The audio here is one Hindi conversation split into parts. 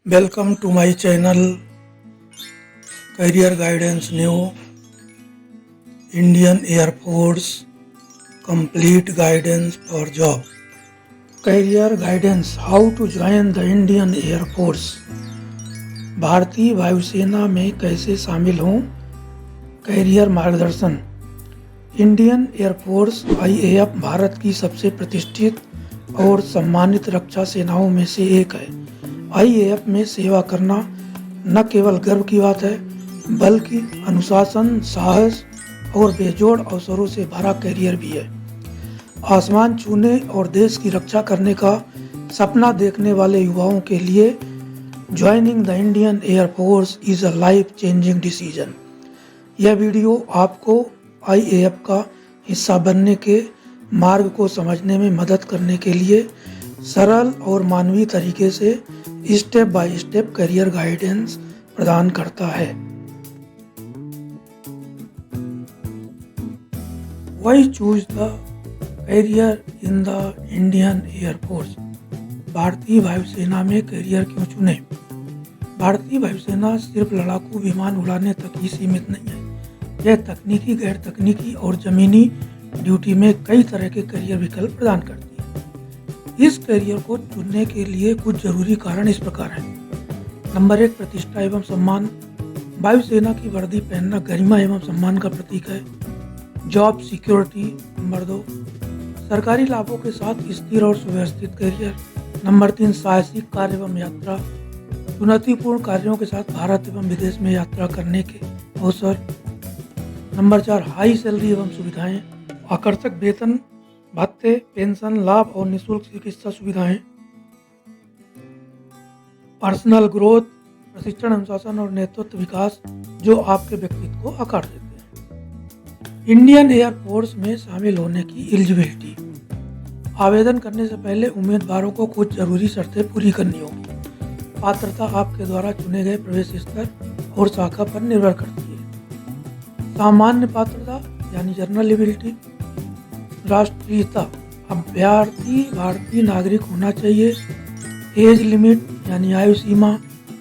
Welcome to my channel Career Guidance New Indian Air Force Complete Guidance for Job. Career Guidance How to Join the Indian Air Force. भारतीय वायुसेना में कैसे शामिल हों, कैरियर मार्गदर्शन। इंडियन एयरफोर्स IAF भारत की सबसे प्रतिष्ठित और सम्मानित रक्षा सेनाओं में से एक है। IAF में सेवा करना न केवल गर्व की बात है, बल्कि अनुशासन, साहस और बेजोड़ अवसरों से भरा कैरियर भी है। आसमान छूने और देश की रक्षा करने का सपना देखने वाले युवाओं के लिए joining the Indian air force is a life changing decision. यह वीडियो आपको IAF का हिस्सा बनने के मार्ग को समझने में मदद करने के लिए सरल और मानवीय तरीके से step by step career guidance प्रदान करता है। Why choose the career in the Indian Air Force? भारतीय वायुसेना में करियर क्यों चुने? भारतीय वायुसेना सिर्फ लड़ाकू विमान उड़ाने तक ही सीमित नहीं है। यह तकनीकी, गैर तकनीकी और जमीनी ड्यूटी में कई तरह के करियर विकल्प प्रदान करती है। इस करियर को चुनने के लिए कुछ जरूरी कारण इस प्रकार हैं। नंबर 1, प्रतिष्ठा एवं सम्मान। वायुसेना की वर्दी पहनना गरिमा एवं सम्मान का प्रतीक है। Job security. नंबर 2, सरकारी लाभों के साथ स्थिर और सुव्यवस्थित करियर। नंबर 3, साहसिक कार्य एवं यात्रा। चुनौतीपूर्ण कार्यों के साथ भारत एवं विदेश में यात्रा करने के अवसर। नंबर 4, हाई सैलरी एवं सुविधाएं। आकर्षक वेतन, भत्ते, पेंशन लाभ और निःशुल्क चिकित्सा सुविधाएं। पर्सनल ग्रोथ, प्रशिक्षण, अनुशासन और नेतृत्व विकास जो आपके व्यक्तित्व को आकार देते हैं। इंडियन एयर फोर्स में शामिल होने की एलिजिबिलिटी। आवेदन करने से पहले उम्मीदवारों को कुछ जरूरी शर्तें पूरी करनी होगी। पात्रता आपके द्वारा चुने गए प्रवेश स्तर और शाखा पर निर्भर करती है। सामान्य पात्रता यानी जनरल एबिलिटी। राष्ट्रीयता, अभ्यर्थी भारतीय नागरिक होना चाहिए। एज लिमिट यानी आयु सीमा।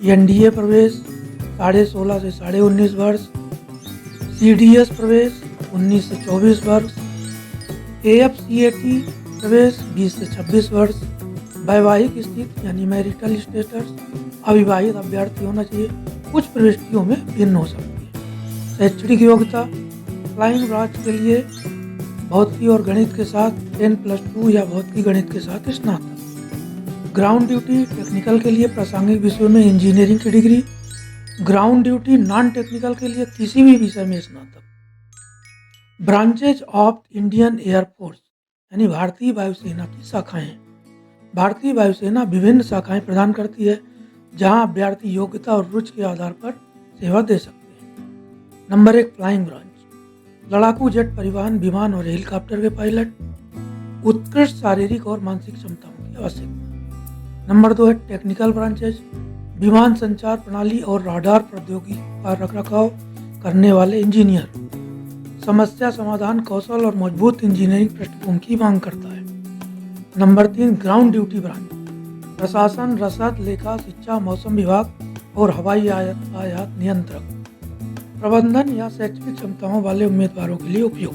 NDA प्रवेश 16.5 से 19.5 वर्ष। CDS प्रवेश 19 से 24 वर्ष। AFCAT प्रवेश 20 से 26 वर्ष। वैवाहिक स्थिति यानी मैरिटल स्टेटस, अविवाहित अभ्यर्थी होना चाहिए। कुछ प्रविष्टियों में भिन्न हो सकती है। शैक्षणिक योग्यता, फ्लाइंग ब्रांच के लिए भौतिकी और गणित के साथ 10+2 या भौतिकी गणित के साथ स्नातक। ग्राउंड ड्यूटी, टेक्निकल के लिए प्रासंगिक विषयों में इंजीनियरिंग की degree. Ground duty non technical के लिए किसी भी विषय में स्नातक। Branches of Indian air force यानी भारतीय वायुसेना की शाखाएं। भारतीय वायुसेना विभिन्न शाखाएं प्रदान करती है, जहां अभ्यर्थी योग्यता और रुचि के आधार पर सेवा दे सकते हैं। Number 1, flying branch. लड़ाकू जेट परिवहन, विमान और हेलीकॉप्टर के पायलट। उत्कृष्ट शारीरिक और मानसिक क्षमताओं की आवश्यकता। नंबर 2 है टेक्निकल ब्रांचेज। विमान संचार प्रणाली और राडार प्रौद्योगिकी का रखरखाव करने वाले इंजीनियर। समस्या समाधान कौशल और मजबूत इंजीनियरिंग पृष्ठभूमि की मांग करता है। Number 3, ground duty branch. प्रशासन, रसद, लेखा, शिक्षा, मौसम विभाग और हवाई आयात नियंत्रक। प्रबंधन या शैक्षणिक क्षमताओं वाले उम्मीदवारों के लिए उपयोग।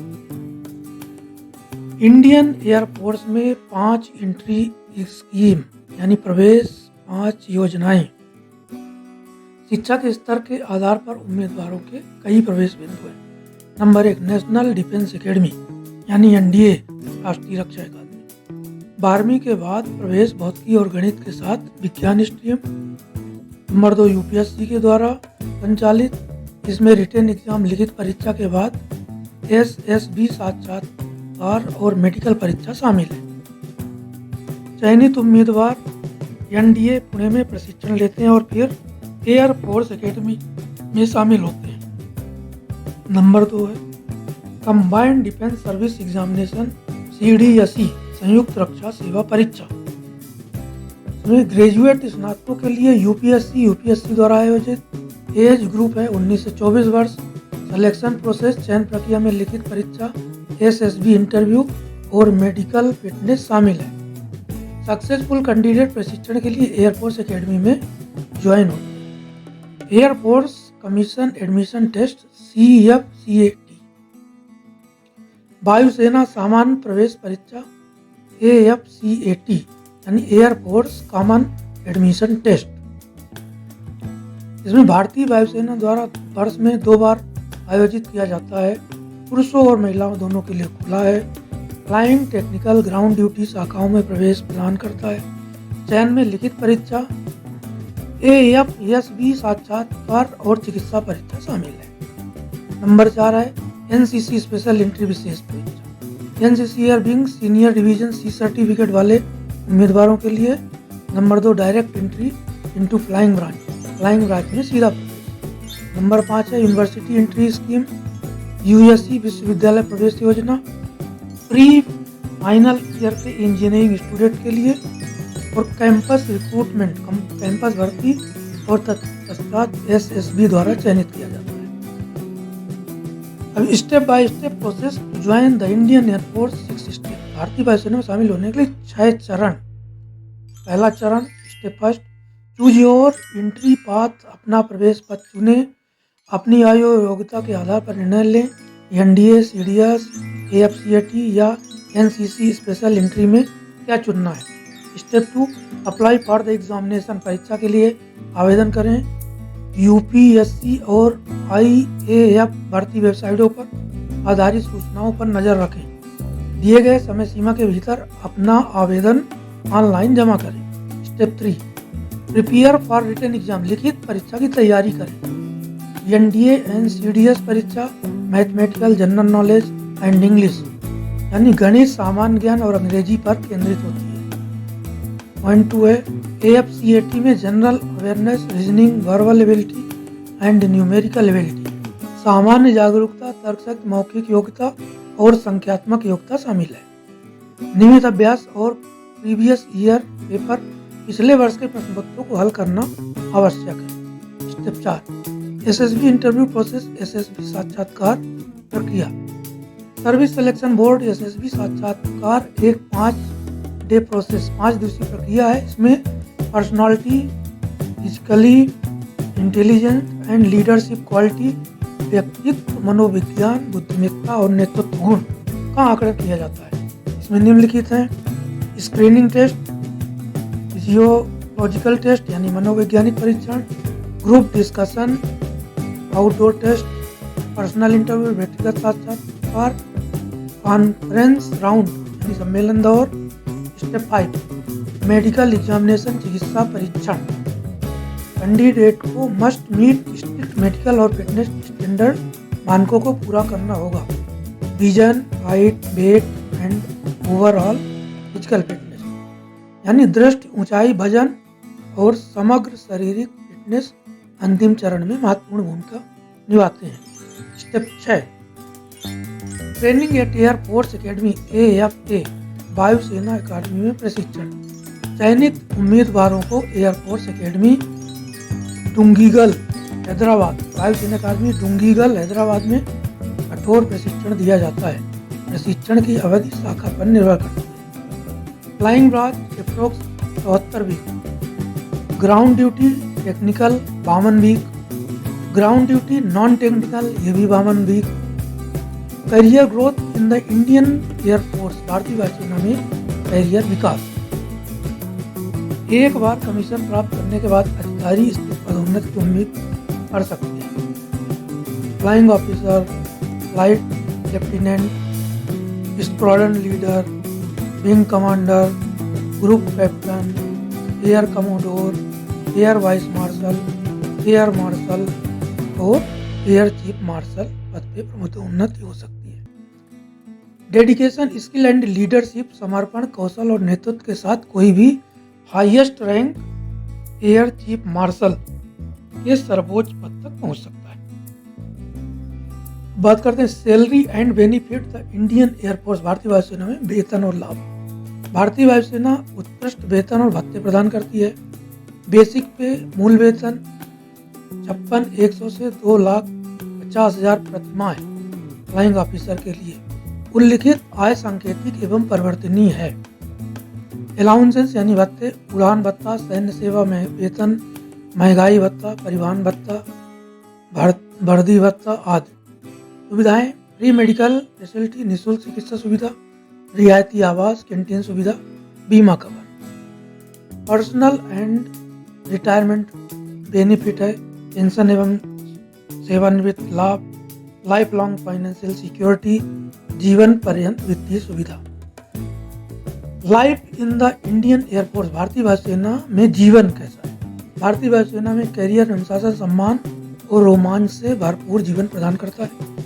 इंडियन एयर फोर्स में 5 एंट्री स्कीम यानी प्रवेश 5 योजनाएं। शिक्षा के स्तर के आधार पर उम्मीदवारों के कई प्रवेश बिंदु हैं। नंबर 1, नेशनल डिफेंस एकेडमी यानी NDA राष्ट्रीय रक्षा अकादमी। 12वीं के बाद प्रवेश भौतिकी और गणित के साथ विज्ञान स्ट्रीम। नंबर 2, UPSC के द्वारा संचालित। इसमें रिटन एग्जाम, लिखित परीक्षा के बाद SSB साक्षात्कार और मेडिकल परीक्षा शामिल है। चयनित उम्मीदवार NDA पुणे में प्रशिक्षण लेते हैं और फिर एयर फोर्स एकेडमी में शामिल होते हैं। नंबर 2 है combined defence service examination CDSE संयुक्त रक्षा सेवा परीक्षा। इसमें ग्रेजुएट स्नातकों के लिए UPSC द्वारा आयोजित। एज ग्रुप है 19 से 24 वर्ष। सिलेक्शन प्रोसेस, चयन प्रक्रिया में लिखित परीक्षा, SSB इंटरव्यू और मेडिकल फिटनेस शामिल है। सक्सेसफुल कैंडिडेट प्रशिक्षण के लिए एयरफोर्स एकेडमी में ज्वाइन होते हैं। Air force commission admission test CFCAT, वायुसेना सामान्य प्रवेश परीक्षा AFCAT यानी एयरफोर्स कॉमन एडमिशन टेस्ट। इसमें भारतीय वायुसेना द्वारा वर्ष में 2 बार आयोजित किया जाता है। पुरुषों और महिलाओं दोनों के लिए खुला है। फ्लाइंग टेक्निकल ग्राउंड ड्यूटी शाखाओं में प्रवेश प्रदान करता है। चयन में लिखित परीक्षा, AFSB साक्षात्कार और चिकित्सा परीक्षा शामिल है। नंबर 4 है NCC स्पेशल एंट्री विशेष परीक्षा। NCC air wing senior division C certificate वाले उम्मीदवारों के लिए। Number 2 direct entry into flying branch में सीधा प्रवेश। नंबर 5 है यूनिवर्सिटी एंट्री स्कीम USC विश्वविद्यालय प्रवेश योजना, प्री फाइनल ईयर के इंजीनियरिंग स्टूडेंट के लिए। और कैंपस रिक्रूटमेंट कैंपस भर्ती और तत्पश्चात SSB द्वारा चयनित किया जाता है। अब step by step process to join the Indian air force 6 step. भारतीय वायुसेना में शामिल होने के लिए 6 चरण। पहला चरण step first, choose your entry path, अपना प्रवेश पथ चुने। अपनी आयु और योग्यता के आधार पर निर्णय लें। NDA, CDS, AFCAT या NCC स्पेशल एंट्री में क्या चुनना है। Step 2, apply for the examination, परीक्षा के लिए आवेदन करें। UPSC और IAF भर्ती वेबसाइटों पर आधारित सूचनाओं पर नज़र रखें। दिए गए समय सीमा के भीतर अपना आवेदन ऑनलाइन जमा करें। Step 3, prepare for written exam, लिखित परीक्षा की तैयारी करें। NDA एंड CDS परीक्षा mathematical, general knowledge and English यानी गणित, सामान्य ज्ञान और अंग्रेजी पर केंद्रित होती है। पॉइंट 2 है AFCAT में general awareness, reasoning, verbal ability and numerical ability, सामान्य जागरूकता, तर्कशक्ति, मौखिक योग्यता और संख्यात्मक योग्यता शामिल है। नियमित अभ्यास और प्रीवियस ईयर पेपर, पिछले वर्ष के प्रश्न पत्रों को हल करना आवश्यक है। Step 4, SSB interview process, SSB साक्षात्कार प्रक्रिया। सर्विस सिलेक्शन बोर्ड SSB साक्षात्कार एक 5 प्रोसेस, 5 दिवसीय प्रक्रिया है। इसमें personality, physically intelligent and leadership quality, व्यक्तित्व, मनोविज्ञान, बुद्धिमत्ता और नेतृत्व गुण का आकलन किया जाता है। इसमें निम्नलिखित हैं स्क्रीनिंग टेस्ट, फिजियोलॉजिकल टेस्ट यानी मनोवैज्ञानिक परीक्षण, group discussion, outdoor test, personal interview व्यक्तिगत साक्षात्कार, कॉन्फ्रेंस राउंड यानी सम्मेलन दौर। स्टेप 5, मेडिकल एग्जामिनेशन चिकित्सा परीक्षण। कैंडिडेट को मस्ट मीट स्ट्रिक्ट मेडिकल और फिटनेस स्टैंडर्ड मानकों को पूरा करना होगा। Vision, height, weight and overall physical fitness यानी दृष्टि, ऊंचाई, वजन और समग्र शारीरिक फिटनेस अंतिम चरण में महत्वपूर्ण भूमिका निभाते हैं। Step 6, training at air force academy AFA वायुसेना अकादमी में प्रशिक्षण। चयनित उम्मीदवारों को एयरफोर्स एकेडमी डुंगीगल हैदराबाद, वायुसेना अकादमी डुंगीगल हैदराबाद में कठोर प्रशिक्षण दिया जाता है। प्रशिक्षण की अवधि शाखा पर निर्भर करती है। Flying branch approx 74 week, ground duty technical 52 week, ground duty non technical ये भी 52 week. Career growth in the Indian air force, भारतीय वायुसेना में करियर विकास। एक बार कमीशन प्राप्त करने के बाद अधिकारी इस पदोन्नति की उम्मीद कर सकते हैं। Flying officer, flight lieutenant, squadron leader, wing commander, group captain, air commodore, air vice marshal, air marshal और एयर चीफ मार्शल पद पे पदोन्नति हो सकती है। डेडिकेशन, स्किल एंड लीडरशिप, समर्पण, कौशल और नेतृत्व के साथ कोई भी highest rank air chief marshal के सर्वोच्च पद तक पहुंच सकता है। बात करते हैं salary and benefit the Indian air force, भारतीय वायुसेना में वेतन और लाभ। भारतीय वायुसेना उत्कृष्ट वेतन और भत्ते प्रदान करती है। बेसिक पे मूल वेतन 56,100 से 2,50,000 प्रति माह फ्लाइंग ऑफिसर के लिए। उल्लिखित आय सांकेतिक एवं परिवर्तनीय है। अलाउंसेस यानी भत्ते, उड़ान भत्ता, सैन्य सेवा में वेतन, महंगाई भत्ता, परिवहन भत्ता, वर्दी भत्ता आदि। सुविधाएं: फ्री मेडिकल फैसिलिटी, निःशुल्क चिकित्सा सुविधा, रियायती आवास, कैंटीन सुविधा, बीमा cover. Personal and retirement benefit है, पेंशन एवं सेवानिवृत्त लाभ, लाइफ लॉन्ग फाइनेंशियल सिक्योरिटी, जीवन पर्यंत वित्तीय सुविधा। Life in the Indian air force, भारतीय वायुसेना में जीवन कैसा है? भारतीय वायुसेना में कैरियर, अनुशासन, सम्मान और रोमांच से भरपूर जीवन प्रदान करता है।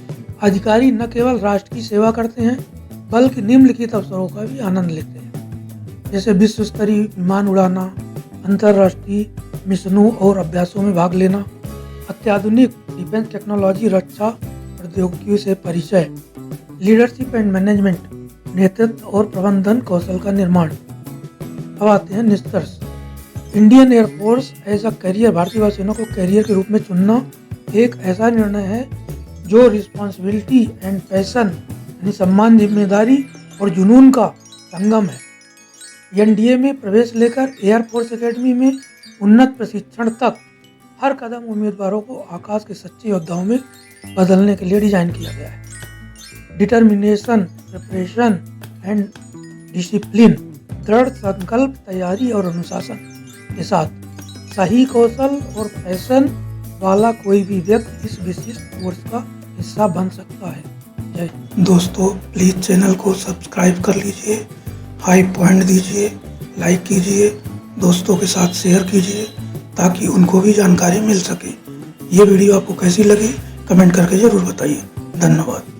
अधिकारी न केवल राष्ट्र की सेवा करते हैं बल्कि निम्नलिखित अवसरों का भी आनंद लेते हैं, जैसे विश्व स्तरीय विमान उड़ाना, अंतर्राष्ट्रीय मिशनों और अभ्यासों में भाग लेना, अत्याधुनिक डिफेंस टेक्नोलॉजी, रक्षा प्रौद्योगिकी से परिचय, लीडरशिप एंड मैनेजमेंट, नेतृत्व और प्रबंधन कौशल का निर्माण। अब आते हैं निष्कर्ष। Indian air force as a career, भारतीय वायुसेना को करियर के रूप में चुनना एक ऐसा निर्णय है जो रिस्पॉन्सिबिलिटी एंड पैशन यानी सम्मान, जिम्मेदारी और जुनून का संगम है। एनडीए में प्रवेश लेकर एयरफोर्स एकेडमी में उन्नत प्रशिक्षण तक हर कदम उम्मीदवारों को आकाश के सच्चे योद्धाओं में बदलने के लिए डिजाइन किया गया है। डिटर्मिनेशन, प्रिपरेशन एंड डिसिप्लिन, दृढ़ संकल्प, तैयारी और अनुशासन के साथ सही कौशल और पैशन वाला कोई भी व्यक्ति इस विशिष्ट कोर्स का हिस्सा बन सकता है। जय दोस्तों, प्लीज़ चैनल को सब्सक्राइब कर लीजिए, हाई पॉइंट दीजिए, लाइक कीजिए, दोस्तों के साथ शेयर कीजिए ताकि उनको भी जानकारी मिल सके। ये वीडियो आपको कैसी लगी कमेंट करके ज़रूर बताइए। धन्यवाद।